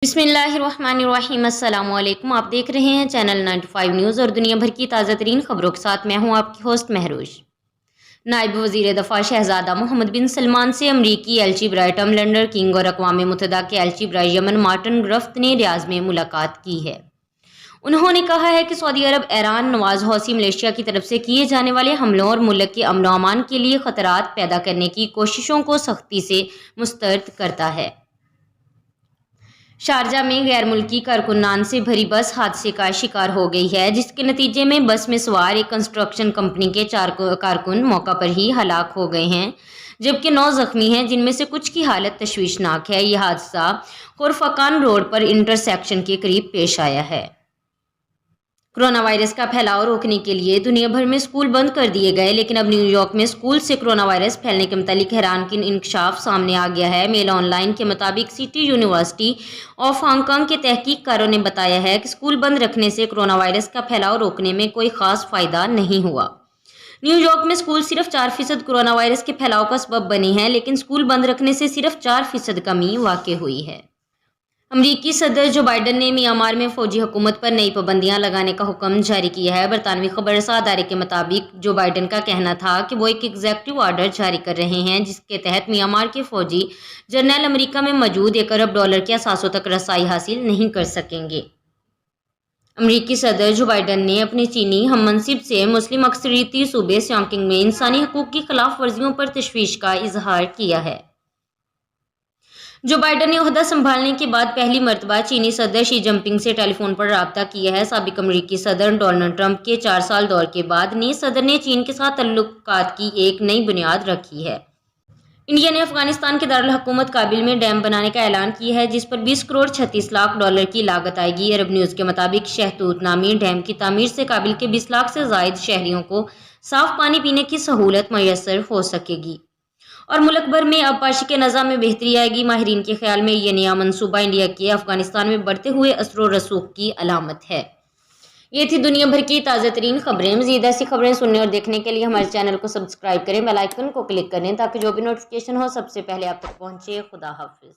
बिस्मिल्लाहिर्रहमानिर्रहीम। अस्सलाम वालेकुम। आप देख रहे हैं चैनल 95 न्यूज़ और दुनिया भर की ताज़ा तरीन खबरों के साथ मैं हूं आपकी होस्ट महरोज। नायब वज़ीर दफ़ा शहज़ादा मोहम्मद बिन सलमान से अमरीकी एलची बराए टर्म लंडन किंग और अक़वाम मुत्तहिदा के एलची बराए यमन मार्टिन ग्रफ्ट ने रियाज में मुलाकात की है। उन्होंने कहा है कि सऊदी अरब ईरान नवाज हौसी मलेशिया की तरफ से किए जाने वाले हमलों और मुल्क के अमन व अमान के लिए ख़तरात पैदा करने की कोशिशों को सख्ती से मुस्तरद करता है। शारजा में गैर मुल्की कारकुनान से भरी बस हादसे का शिकार हो गई है, जिसके नतीजे में बस में सवार एक कंस्ट्रक्शन कंपनी के 4 कारकुन मौका पर ही हलाक हो गए हैं, जबकि 9 जख्मी हैं, जिनमें से कुछ की हालत तशवीशनाक है। यह हादसा खुरफकान रोड पर इंटरसेक्शन के करीब पेश आया है। कोरोना वायरस का फैलाव रोकने के लिए दुनिया भर में स्कूल बंद कर दिए गए, लेकिन अब न्यूयॉर्क में स्कूल से कोरोना वायरस फैलने के मुतालिक हैरानकुन इंकशाफ सामने आ गया है। मेल ऑनलाइन के मुताबिक सिटी यूनिवर्सिटी ऑफ हांगकांग के तहकीककारों ने बताया है कि स्कूल बंद रखने से कोरोना वायरस का फैलाव रोकने में कोई खास फायदा नहीं हुआ। न्यूयॉर्क में स्कूल सिर्फ 4% कोरोना वायरस के फैलाव का सबब बने हैं, लेकिन स्कूल बंद रखने से सिर्फ 4% कमी वाक़ई हुई है। अमरीकी सदर जो बाइडन ने म्यांमार में फौजी हुकूमत पर नई पाबंदियां लगाने का हुक्म जारी किया है। बरतानवी खबरसा अदारे के मुताबिक जो बाइडन का कहना था कि वो एक एग्जीक्यूटिव ऑर्डर जारी कर रहे हैं, जिसके तहत म्यांमार के फौजी जर्नल अमेरिका में मौजूद $1 अरब के असासों तक रसाई हासिल नहीं कर सकेंगे। अमरीकी सदर जो बाइडन ने अपने चीनी हममनसिब से मुस्लिम अक्सरियती सूबे सियांकिंग में इंसानी हकूक की खिलाफ वर्जियों पर तशवीश का इजहार किया है। जो बाइडन ने ओहदा संभालने के बाद पहली मरतबा चीनी सदर शी जिनपिंग से टेलीफोन पर राब्ता किया है। साबिक अमरीकी सदर डोनाल्ड ट्रंप के 4 साल दौर के बाद नए सदर ने चीन के साथ तल्लुकात की एक नई बुनियाद रखी है। इंडिया ने अफगानिस्तान के दारुल हुकूमत काबिल में डैम बनाने का ऐलान किया है, जिस पर $20 करोड़ 36 लाख की लागत आएगी। अरब न्यूज़ के मुताबिक शहतूत नामी डैम की तामीर से काबिल के 20 लाख से जायद शहरियों को साफ पानी पीने की सहूलत मैसर हो सकेगी और मुल्क भर में आबपाशी के निज़ाम में बेहतरी आएगी। माहिरीन के ख्याल में यह नया मनसूबा इंडिया के अफगानिस्तान में बढ़ते हुए असर व रसूख की अलामत है। ये थी दुनिया भर की ताज़ा तरीन खबरें। मज़ीद ऐसी खबरें सुनने और देखने के लिए हमारे चैनल को सब्सक्राइब करें, बेल आइकन को क्लिक करें ताकि जो भी नोटिफिकेशन हो सबसे पहले आप तक पहुँचे। खुदा हाफिज़।